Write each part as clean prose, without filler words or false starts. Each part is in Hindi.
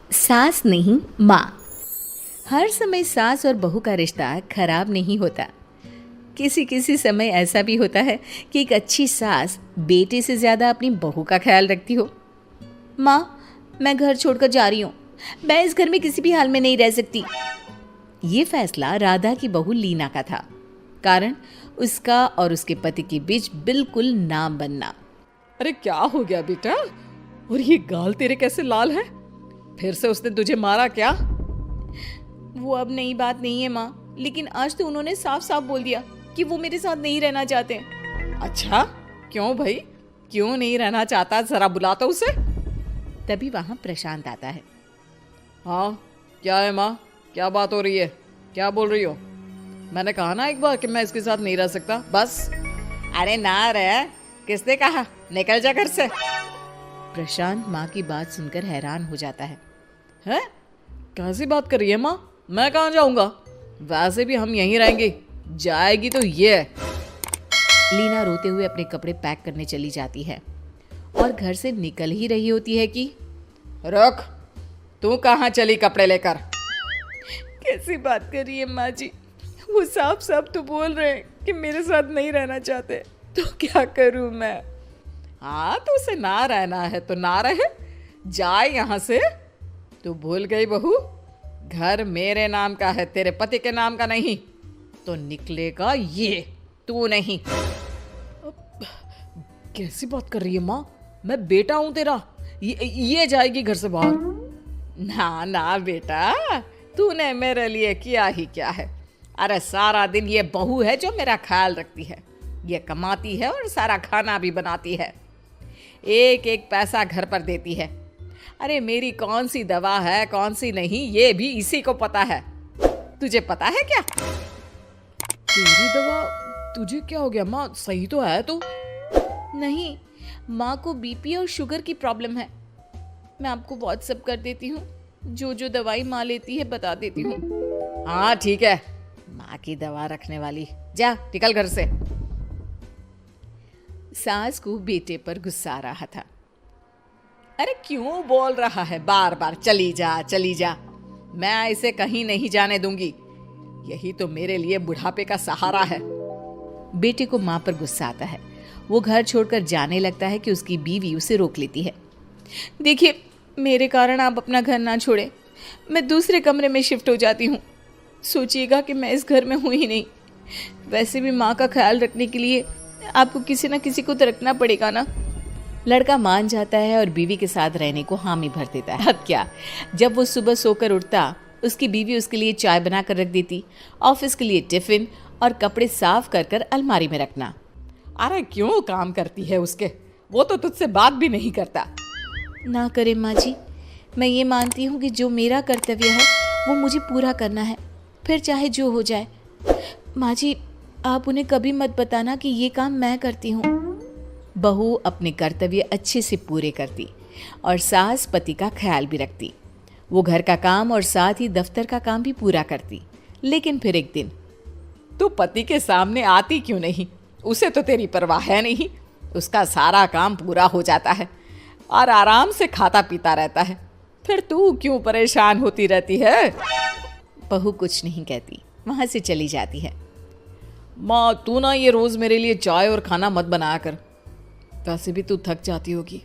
सास नहीं माँ। हर समय सास और बहू का रिश्ता खराब नहीं होता। किसी किसी समय ऐसा भी होता है कि एक अच्छी सास बेटे से ज़्यादा अपनी बहू का ख्याल रखती हो। माँ, मैं घर छोड़कर जा रही हूँ, मैं इस घर में किसी भी हाल में नहीं रह सकती। ये फैसला राधा की बहू लीना का था। कारण उसका और उसके पति के बीच बिल्कुल ना बनना। अरे क्या हो गया बेटा? और ये गाल तेरे कैसे लाल है? फिर से उसने तुझे मारा क्या? वो अब नई बात नहीं है माँ, लेकिन आज तो उन्होंने साफ साफ बोल दिया कि वो मेरे साथ नहीं रहना चाहते। अच्छा, क्यों भाई? क्यों नहीं रहना चाहता? जरा बुला तो उसे। तभी वहां प्रशांत आता है। हाँ, क्या है माँ? क्या बात हो रही है? क्या बोल रही हो? मैंने कहा ना एक बार कि मैं इसके साथ नहीं रह सकता, बस। अरे ना रह, किसने कहा? निकल जा घर से। प्रशांत माँ की बात सुनकर हैरान हो जाता है। हैं? कैसी बात कर रही है माँ? मैं कहाँ जाऊंगा? वैसे भी हम यहीं रहेंगे। जाएगी तो ये। लीना रोते हुए अपने कपड़े पैक करने चली जाती है और घर से निकल ही रही होती है कि रुक, तू कहाँ चली कपड़े लेकर? कैसी बात कर रही है माँ जी? वो साफ साफ तो बोल रहे हैं कि मेरे साथ नहीं रहना चाहते, तो क्या करूँ मैं? हाँ, तो उसे ना रहना है तो ना रहे, जाए यहाँ से। तू भूल गई बहू, घर मेरे नाम का है, तेरे पति के नाम का नहीं। तो निकलेगा ये, तू नहीं। कैसी बात कर रही है माँ? मैं बेटा हूं तेरा, ये जाएगी घर से बाहर। ना ना बेटा, तूने मेरे लिए किया ही क्या है? अरे सारा दिन ये बहू है जो मेरा ख्याल रखती है। ये कमाती है और सारा खाना भी बनाती है, एक एक पैसा घर पर देती है। अरे मेरी कौन सी दवा है कौन सी नहीं, ये भी इसी को पता है। तुझे पता है क्या? तेरी दवा? तुझे क्या हो गया माँ? सही तो है तू? नहीं, माँ को बीपी और शुगर की प्रॉब्लम है। मैं आपको व्हाट्सएप कर देती हूँ, जो जो दवाई माँ लेती है बता देती हूँ। हाँ ठीक है, माँ की दवा रखने वाली, जा निकल घर से। सास को बेटे पर गुस्सा आ रहा था। अरे क्यों बोल रहा है बार बार चली जा चली जा? मैं इसे कहीं नहीं जाने दूंगी। यही तो मेरे लिए बुढ़ापे का सहारा है। बेटे को माँ पर गुस्सा आता है। वो घर छोड़कर जाने लगता है कि उसकी बीवी उसे रोक लेती है। देखिए, मेरे कारण आप अपना घर ना छोड़े, मैं दूसरे कमरे में शिफ्ट हो जाती हूँ। सोचिएगा कि मैं इस घर में हूँ ही नहीं। वैसे भी माँ का ख्याल रखने के लिए आपको किसी ना किसी को तो रखना पड़ेगा ना। लड़का मान जाता है और बीवी के साथ रहने को हामी भर देता है। अब क्या, जब वो सुबह सोकर उठता, उसकी बीवी उसके लिए चाय बना कर रख देती, ऑफिस के लिए टिफिन और कपड़े साफ कर कर अलमारी में रखना। अरे क्यों काम करती है उसके? वो तो तुझसे बात भी नहीं करता। ना करे माँ जी, मैं ये मानती हूँ कि जो मेरा कर्तव्य है वो मुझे पूरा करना है, फिर चाहे जो हो जाए। माँ जी, आप उन्हें कभी मत बताना कि ये काम मैं करती हूँ। बहू अपने कर्तव्य अच्छे से पूरे करती और सास पति का ख्याल भी रखती। वो घर का काम और साथ ही दफ्तर का काम भी पूरा करती। लेकिन फिर एक दिन, तू पति के सामने आती क्यों नहीं? उसे तो तेरी परवाह है नहीं। उसका सारा काम पूरा हो जाता है और आराम से खाता पीता रहता है। फिर तू क्यों परेशान होती रहती है? बहू कुछ नहीं कहती, वहां से चली जाती है। माँ, तू ना ये रोज मेरे लिए चाय और खाना मत बनाया कर। वैसे भी तू थक जाती होगी।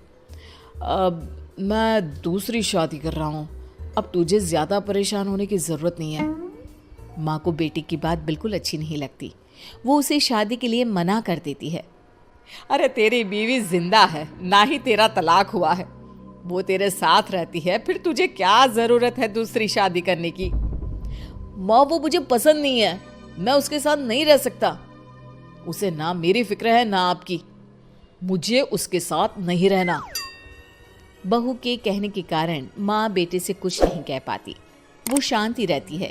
अब मैं दूसरी शादी कर रहा हूँ, अब तुझे ज्यादा परेशान होने की जरूरत नहीं है। माँ को बेटी की बात बिल्कुल अच्छी नहीं लगती। वो उसे शादी के लिए मना कर देती है। अरे तेरी बीवी जिंदा है, ना ही तेरा तलाक हुआ है। वो तेरे साथ रहती है, फिर तुझे क्या जरूरत है दूसरी शादी करने की? माँ, वो मुझे पसंद नहीं है, मैं उसके साथ नहीं रह सकता। उसे ना मेरी फिक्र है ना आपकी। मुझे उसके साथ नहीं रहना। बहू के कहने के कारण माँ बेटे से कुछ नहीं कह पाती। वो शांति रहती है,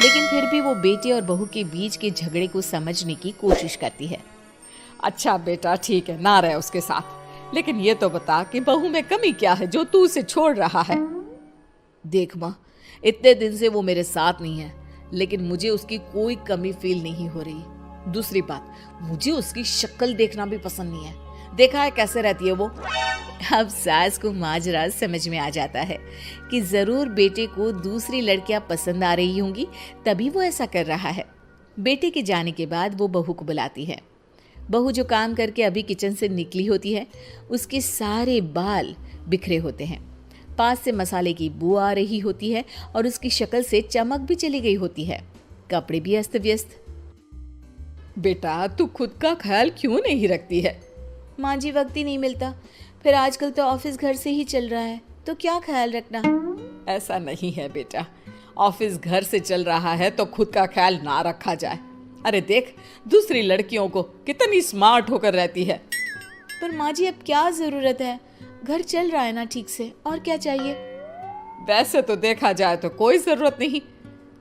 लेकिन फिर भी वो बेटे और बहू के बीच के झगड़े को समझने की कोशिश करती है। अच्छा बेटा, ठीक है, ना रहे उसके साथ, लेकिन ये तो बता कि बहू में कमी क्या है जो तू उसे छोड़ रहा है? देख माँ, इतने दिन से वो मेरे साथ नहीं है, लेकिन मुझे उसकी कोई कमी फील नहीं हो रही। दूसरी बात, मुझे उसकी शक्ल देखना भी पसंद नहीं है। देखा है कैसे रहती है वो। अब सास को माजरा समझ में आ जाता है कि जरूर बेटे को दूसरी लड़कियां पसंद आ रही होंगी, तभी वो ऐसा कर रहा है। बेटे के जाने के बाद वो बहू को बुलाती है। बहू जो काम करके अभी किचन से निकली होती है, उसके सारे बाल बिखरे होते हैं, पास से मसाले की बू आ रही होती है और उसकी शक्ल से चमक भी चली गई होती है, कपड़े भी अस्त व्यस्त। बेटा तू खुद का ख्याल क्यों नहीं रखती है? माँ जी, वक्त ही नहीं मिलता, फिर आजकल तो ऑफिस घर से ही चल रहा है, तो क्या ख्याल रखना। ऐसा नहीं है बेटा, ऑफिस घर से चल रहा है तो खुद का ख्याल ना रखा जाए। अरे देख, दूसरी लड़कियों को कितनी स्मार्ट होकर रहती है। पर माँ जी, अब क्या जरूरत है, घर चल रहा है ना ठीक से, और क्या चाहिए। वैसे तो देखा जाए तो कोई जरूरत नहीं,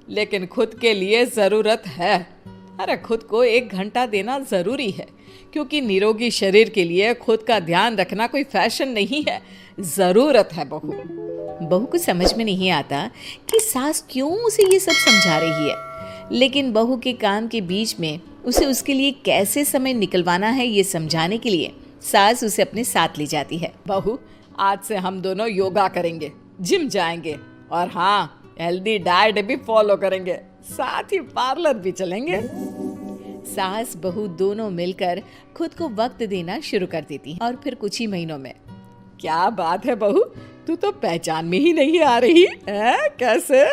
लेकिन खुद के लिए जरूरत है। अरे खुद को 1 घंटा देना जरूरी है, क्योंकि निरोगी शरीर के लिए खुद का ध्यान रखना कोई फैशन नहीं है, जरूरत है। बहू को समझ में नहीं आता कि सास क्यों उसे ये सब समझा रही है, लेकिन बहू के काम के बीच में उसे उसके लिए कैसे समय निकलवाना है ये समझाने के लिए सास उसे अपने साथ ले जाती है। बहू, आज से हम दोनों योगा करेंगे, जिम जाएंगे, और हाँ, हेल्दी डाइट भी फॉलो करेंगे, साथ ही पार्लर भी चलेंगे। सास बहू दोनों मिलकर खुद को वक्त देना शुरू कर देती हैं और फिर कुछ ही महीनों में। क्या बात है बहू, तू तो पहचान में ही नहीं आ रही है, कैसे?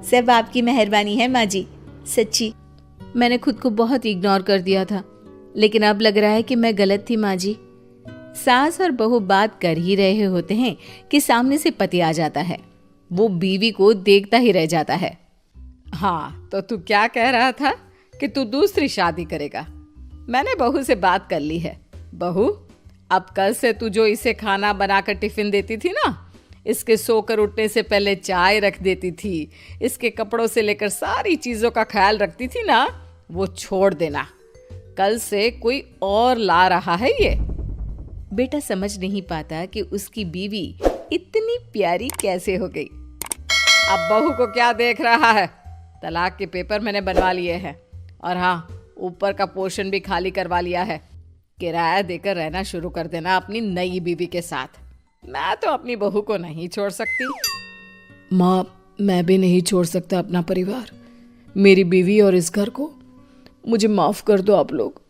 सब आपकी मेहरबानी है माँ जी, सच्ची मैंने खुद को बहुत इग्नोर कर दिया था, लेकिन अब लग रहा है कि मैं गलत थी माँ जी। सास और बहू बात कर ही रहे होते हैं कि सामने से पति आ जाता है। वो बीवी को देखता ही रह जाता है। हाँ, तो तू क्या कह रहा था कि तू दूसरी शादी करेगा? मैंने बहू से बात कर ली है। बहू, अब कल से तू जो इसे खाना बनाकर टिफिन देती थी ना, इसके सोकर उठने से पहले चाय रख देती थी, इसके कपड़ों से लेकर सारी चीजों का ख्याल रखती थी ना, वो छोड़ देना। कल से कोई और ला रहा है ये। बेटा समझ नहीं पाता कि उसकी बीवी इतनी प्यारी कैसे हो गई। अब बहू को क्या देख रहा है? तलाक के पेपर मैंने बनवा लिए हैं, और हाँ, ऊपर का पोर्शन भी खाली करवा लिया है। किराया देकर रहना शुरू कर देना अपनी नई बीवी के साथ। मैं तो अपनी बहू को नहीं छोड़ सकती। माँ, मैं भी नहीं छोड़ सकता अपना परिवार, मेरी बीवी और इस घर को। मुझे माफ कर दो आप लोग।